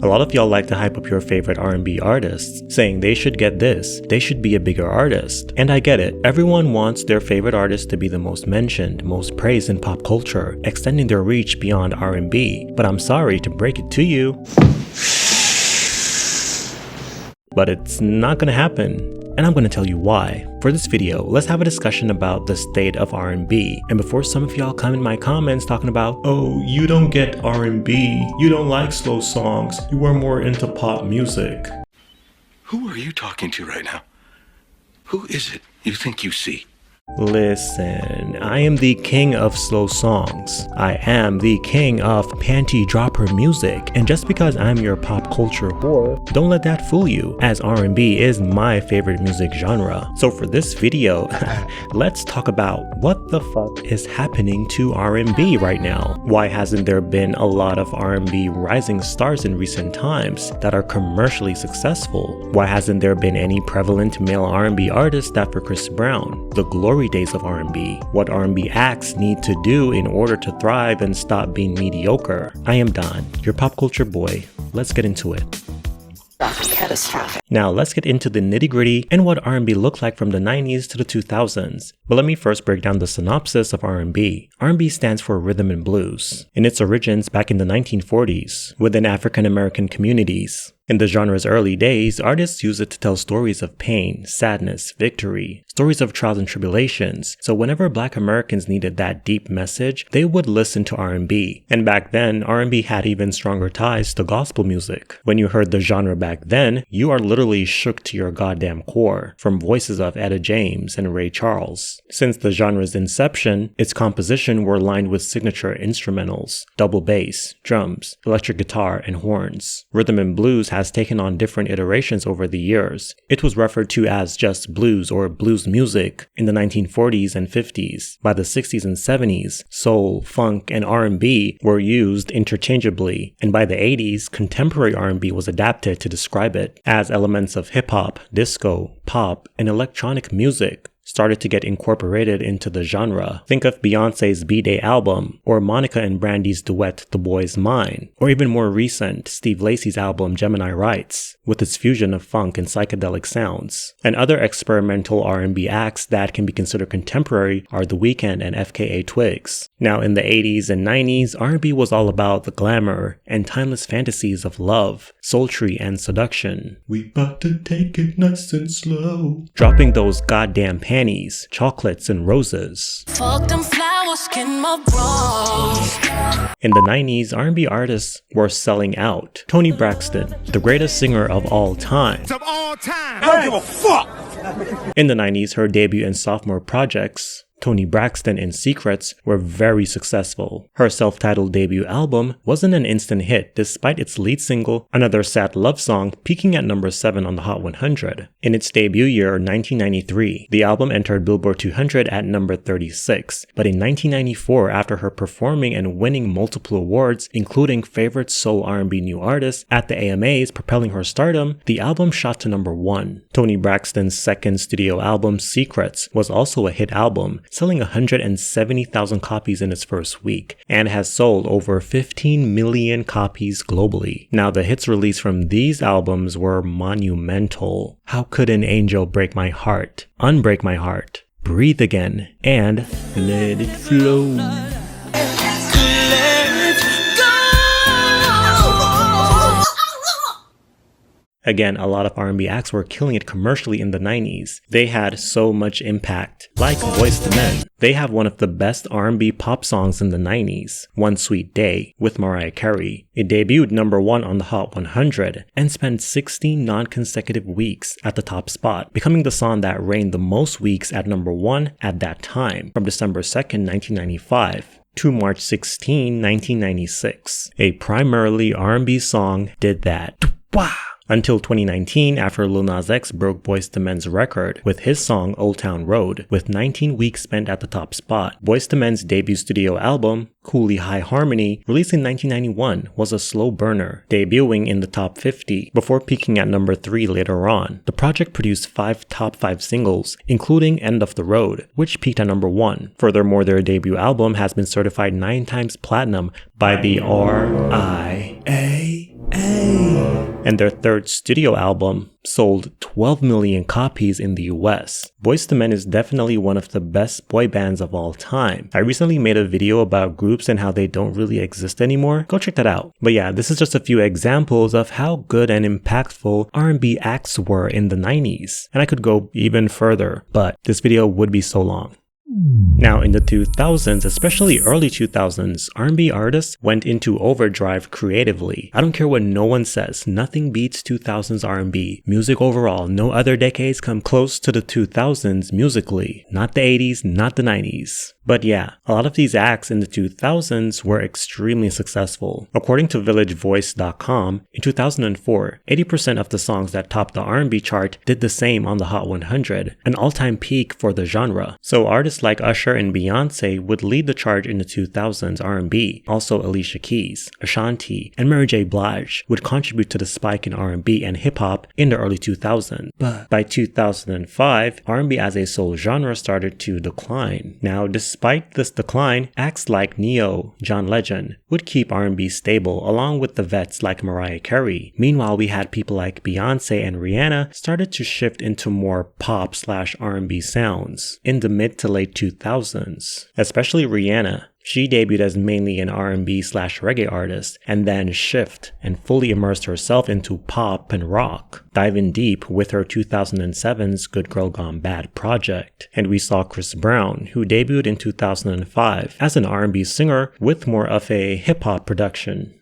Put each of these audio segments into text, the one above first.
A lot of y'all like to hype up your favorite R&B artists, saying they should get this, they should be a bigger artist. And I get it, everyone wants their favorite artist to be the most mentioned, most praised in pop culture, extending their reach beyond R&B. But I'm sorry to break it to you, but it's not gonna happen. And I'm gonna tell you why. For this video, let's have a discussion about the state of R&B. And before some of y'all come in my comments talking about, oh, you don't get R&B, you don't like slow songs, you are more into pop music. Who are you talking to right now? Who is it you think you see? Listen, I am the king of slow songs. I am the king of panty dropper music. And just because I'm your pop culture whore, don't let that fool you, as R&B is my favorite music genre. So for this video, let's talk about what the fuck is happening to R&B right now. Why hasn't there been a lot of R&B rising stars in recent times that are commercially successful? Why hasn't there been any prevalent male R&B artists after Chris Brown? The glory days of R&B, what R&B acts need to do in order to thrive and stop being mediocre. I am Don, your pop culture boy. Let's get into it. Catastrophic. Now let's get into the nitty-gritty and what R&B looked like from the 90s to the 2000s. But let me first break down the synopsis of R&B. R&B stands for rhythm and blues. In its origins back in the 1940s, within African American communities. In the genre's early days, artists used it to tell stories of pain, sadness, victory, stories of trials and tribulations. So whenever Black Americans needed that deep message, they would listen to R&B. And back then, R&B had even stronger ties to gospel music. When you heard the genre back then, you are literally shook to your goddamn core, from voices of Etta James and Ray Charles. Since the genre's inception, its composition were lined with signature instrumentals, double bass, drums, electric guitar, and horns. Rhythm and blues has taken on different iterations over the years. It was referred to as just blues or blues music in the 1940s and 50s. By the 60s and 70s, soul, funk, and R&B were used interchangeably, and by the 80s, contemporary R&B was adapted to describe it, as elements of hip-hop, disco, pop, and electronic music started to get incorporated into the genre. Think of Beyonce's B-Day album, or Monica and Brandy's duet The Boy's Mine, or even more recent, Steve Lacy's album Gemini Rights, with its fusion of funk and psychedelic sounds. And other experimental R&B acts that can be considered contemporary are The Weeknd and FKA Twigs. Now in the 80s and 90s, R&B was all about the glamour and timeless fantasies of love, sultry, and seduction. We bout to take it nice and slow. Dropping those goddamn panties, chocolates, and roses. Fuck them flowers, skin my bros. In the 90s, R&B artists were selling out. Toni Braxton, the greatest singer of all time. I don't give a fuck! In the 90s, her debut and sophomore projects, Toni Braxton and Secrets, were very successful. Her self-titled debut album wasn't an instant hit despite its lead single, Another Sad Love Song, peaking at number 7 on the Hot 100. In its debut year, 1993, the album entered Billboard 200 at number 36. But in 1994, after her performing and winning multiple awards, including Favorite Soul R&B New Artist at the AMAs, propelling her stardom, the album shot to number 1. Toni Braxton's second studio album, Secrets, was also a hit album, selling 170,000 copies in its first week, and has sold over 15 million copies globally. Now, the hits released from these albums were monumental. How Could an Angel Break My Heart, Unbreak My Heart, Breathe Again, and Let It Flow. Again, a lot of R&B acts were killing it commercially in the 90s. They had so much impact. Like Boyz II Men. They have one of the best R&B pop songs in the 90s, One Sweet Day, with Mariah Carey. It debuted number 1 on the Hot 100 and spent 16 non-consecutive weeks at the top spot, becoming the song that reigned the most weeks at number 1 at that time, from December 2nd, 1995. To March 16, 1996. A primarily R&B song did that. Until 2019, after Lil Nas X broke Boyz II Men's record with his song Old Town Road, with 19 weeks spent at the top spot. Boyz II Men's debut studio album, Cooley High Harmony, released in 1991, was a slow burner, debuting in the top 50, before peaking at number 3 later on. The project produced 5 top 5 singles, including End of the Road, which peaked at number 1. Furthermore, their debut album has been certified 9 times platinum by the RIAA. And their third studio album sold 12 million copies in the US. Boyz II Men is definitely one of the best boy bands of all time. I recently made a video about groups and how they don't really exist anymore. Go check that out. But yeah, this is just a few examples of how good and impactful R&B acts were in the 90s. And I could go even further, but this video would be so long. Now in the 2000s, especially early 2000s, R&B artists went into overdrive creatively. I don't care what no one says, nothing beats 2000s R&B. Music overall, no other decades come close to the 2000s musically. Not the 80s, not the 90s. But yeah, a lot of these acts in the 2000s were extremely successful. According to VillageVoice.com, in 2004, 80% of the songs that topped the R&B chart did the same on the Hot 100, an all-time peak for the genre. So artists like Usher and Beyonce would lead the charge in the 2000s R&B. Also Alicia Keys, Ashanti, and Mary J. Blige would contribute to the spike in R&B and hip-hop in the early 2000s. But by 2005, R&B as a sole genre started to decline. Now, despite this decline, acts like Neo, John Legend would keep R&B stable along with the vets like Mariah Carey. Meanwhile, we had people like Beyonce and Rihanna started to shift into more pop/R&B sounds in the mid to late 2000s, especially Rihanna. She debuted as mainly an R&B/reggae artist and then shift and fully immersed herself into pop and rock, diving deep with her 2007's Good Girl Gone Bad project. And we saw Chris Brown, who debuted in 2005 as an R&B singer with more of a hip-hop production.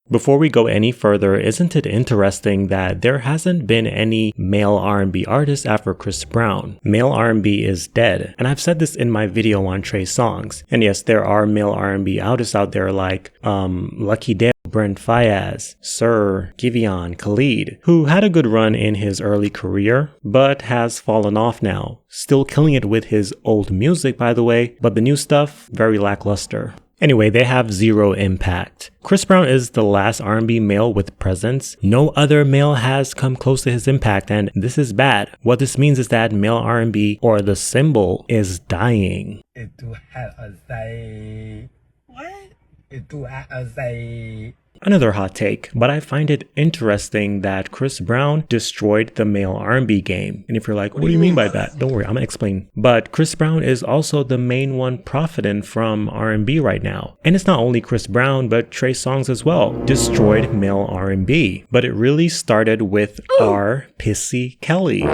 Before we go any further, isn't it interesting that there hasn't been any male R&B artist after Chris Brown? Male R&B is dead, and I've said this in my video on Trey Songz. And yes, there are male R&B artists out there like Lucky Dale, Brent Faiyaz, Sir, Giveon, Khalid, who had a good run in his early career, but has fallen off now. Still killing it with his old music, by the way, but the new stuff, very lackluster. Anyway, they have zero impact. Chris Brown is the last R&B male with presence. No other male has come close to his impact, and this is bad. What this means is that male R&B, or the symbol, is dying. It do have a say. What? It do have a say. Another hot take, but I find it interesting that Chris Brown destroyed the male R&B game. And if you're like, what do you mean by that? Don't worry, I'm gonna explain. But Chris Brown is also the main one profiting from R&B right now. And it's not only Chris Brown, but Trey Songz as well. Destroyed male R&B. But it really started with R. Pissy Kelly.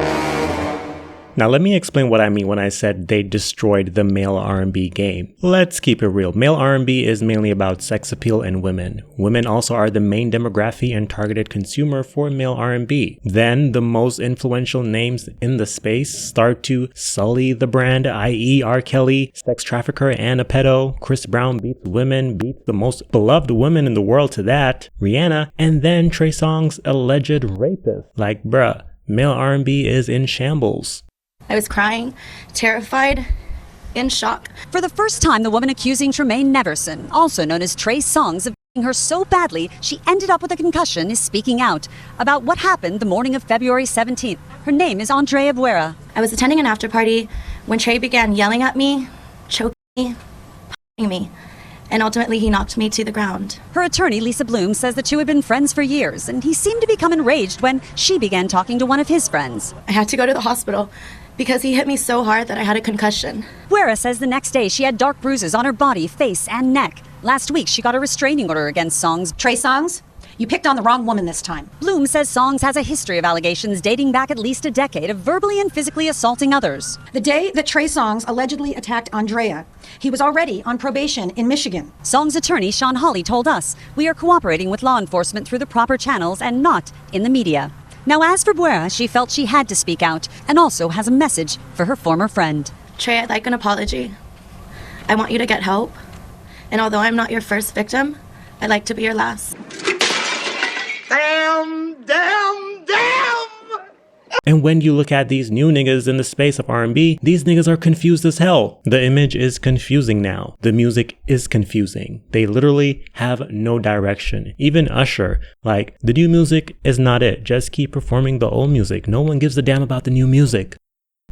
Now let me explain what I mean when I said they destroyed the male R&B game. Let's keep it real. Male R&B is mainly about sex appeal and women. Women also are the main demographic and targeted consumer for male R&B. Then the most influential names in the space start to sully the brand, i.e. R. Kelly, sex trafficker and a pedo. Chris Brown beats women, beats the most beloved women in the world to that, Rihanna, and then Trey Songz, alleged rapist. Like bruh, male R&B is in shambles. I was crying, terrified, in shock. For the first time, the woman accusing Tremaine Neverson, also known as Trey Songz, of beating her so badly she ended up with a concussion, is speaking out about what happened the morning of February 17th. Her name is Andrea Buera. I was attending an after party when Trey began yelling at me, choking me, punching me, and ultimately he knocked me to the ground. Her attorney, Lisa Bloom, says the two had been friends for years, and he seemed to become enraged when she began talking to one of his friends. I had to go to the hospital because he hit me so hard that I had a concussion. Buera says the next day she had dark bruises on her body, face, and neck. Last week, she got a restraining order against Songz. Trey Songz, you picked on the wrong woman this time. Bloom says Songz has a history of allegations dating back at least a decade of verbally and physically assaulting others. The day that Trey Songz allegedly attacked Andrea, he was already on probation in Michigan. Songz attorney Sean Hawley told us, "We are cooperating with law enforcement through the proper channels and not in the media." Now, as for Buera, she felt she had to speak out and also has a message for her former friend. Trey, I'd like an apology. I want you to get help. And although I'm not your first victim, I'd like to be your last. Damn! And when you look at these new niggas in the space of R&B, these niggas are confused as hell. The image is confusing now. The music is confusing. They literally have no direction. Even Usher, like, the new music is not it. Just keep performing the old music. No one gives a damn about the new music.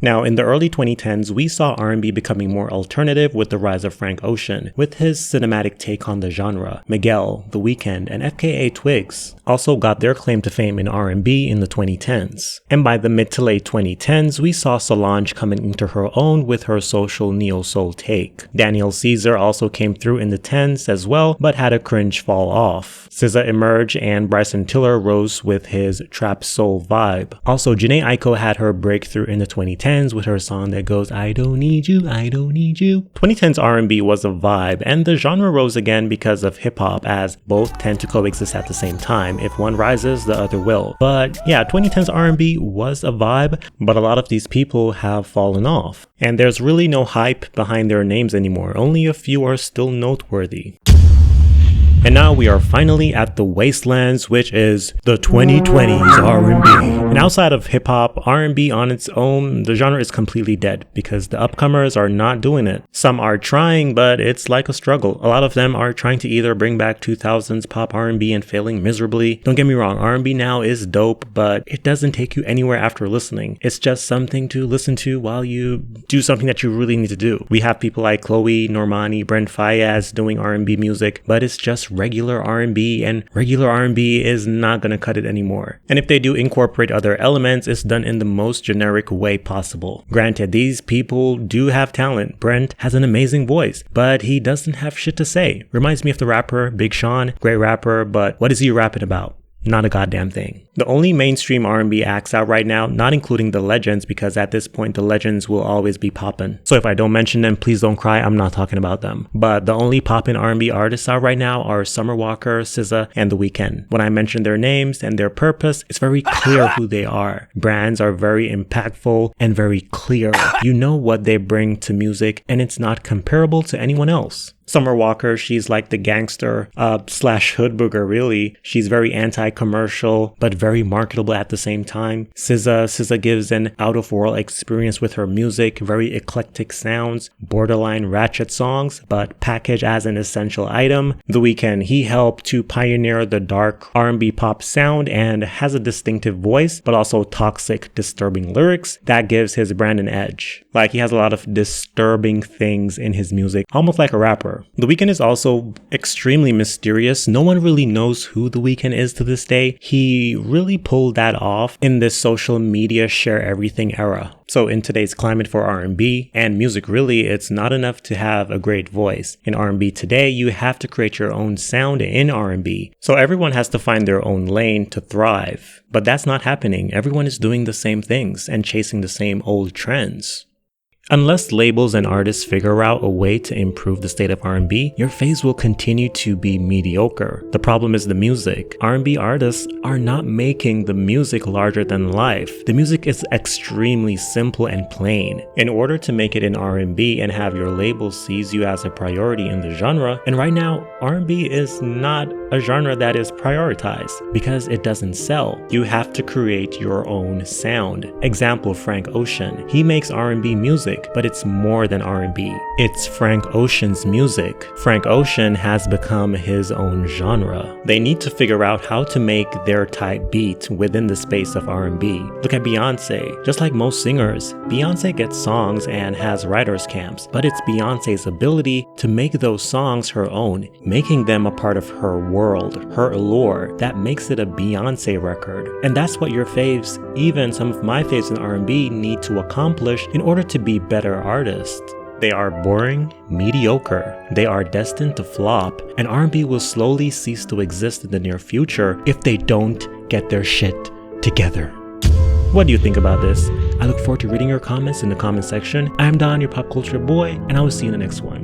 Now, in the early 2010s, we saw R&B becoming more alternative with the rise of Frank Ocean, with his cinematic take on the genre. Miguel, The Weeknd, and FKA Twigs also got their claim to fame in R&B in the 2010s. And by the mid to late 2010s, we saw Solange coming into her own with her social neo-soul take. Daniel Caesar also came through in the 10s as well, but had a cringe fall off. SZA emerged and Bryson Tiller rose with his trap soul vibe. Also, Jhené Aiko had her breakthrough in the 2010s with her song that goes, I don't need you, I don't need you. 2010s R&B was a vibe, and the genre rose again because of hip-hop, as both tend to coexist at the same time. If one rises, the other will. But yeah, 2010s R&B was a vibe, but a lot of these people have fallen off. And there's really no hype behind their names anymore. Only a few are still noteworthy. And now we are finally at the wastelands, which is the 2020s R&B. And outside of hip-hop, R&B on its own, the genre is completely dead because the upcomers are not doing it. Some are trying, but it's like a struggle. A lot of them are trying to either bring back 2000s pop R&B and failing miserably. Don't get me wrong, R&B now is dope, but it doesn't take you anywhere after listening. It's just something to listen to while you do something that you really need to do. We have people like Chloe, Normani, Brent Faiyaz doing R&B music, but it's just regular R&B, and regular R&B is not gonna cut it anymore. And if they do incorporate other elements, it's done in the most generic way possible. Granted, these people do have talent. Brent has an amazing voice, but he doesn't have shit to say. Reminds me of the rapper Big Sean, great rapper, but what is he rapping about? Not a goddamn thing. The only mainstream R&B acts out right now, not including the legends, because at this point the legends will always be poppin'. So if I don't mention them, please don't cry, I'm not talking about them. But the only poppin' R&B artists out right now are Summer Walker, SZA, and The Weeknd. When I mention their names and their purpose, it's very clear who they are. Brands are very impactful and very clear. You know what they bring to music, and it's not comparable to anyone else. Summer Walker, she's like the gangster slash hood booger, really. She's very anti-commercial, but very marketable at the same time. SZA gives an out-of-world experience with her music, very eclectic sounds, borderline ratchet songs, but packaged as an essential item. The Weeknd, he helped to pioneer the dark R&B pop sound and has a distinctive voice, but also toxic, disturbing lyrics that gives his brand an edge. Like, he has a lot of disturbing things in his music, almost like a rapper. The Weeknd is also extremely mysterious. No one really knows who The Weeknd is to this day. He really pulled that off in this social media share everything era. So in today's climate for R&B and music, really, it's not enough to have a great voice. In R&B today, you have to create your own sound in R&B. So everyone has to find their own lane to thrive. But that's not happening. Everyone is doing the same things and chasing the same old trends. Unless labels and artists figure out a way to improve the state of R&B, your phase will continue to be mediocre. The problem is the music. R&B artists are not making the music larger than life. The music is extremely simple and plain. In order to make it in R&B and have your label seize you as a priority in the genre, and right now, R&B is not a genre that is prioritized because it doesn't sell. You have to create your own sound. Example, Frank Ocean. He makes R&B music, but it's more than R&B. It's Frank Ocean's music. Frank Ocean has become his own genre. They need to figure out how to make their type beat within the space of R&B. Look at Beyonce. Just like most singers, Beyonce gets songs and has writers' camps, but it's Beyonce's ability to make those songs her own, making them a part of her world, her allure, that makes it a Beyonce record. And that's what your faves, even some of my faves in R&B, need to accomplish in order to be better artists. They are boring, mediocre, they are destined to flop, and R&B will slowly cease to exist in the near future if they don't get their shit together. What do you think about this? I look forward to reading your comments in the comment section. I'm Don, your pop culture boy, and I will see you in the next one.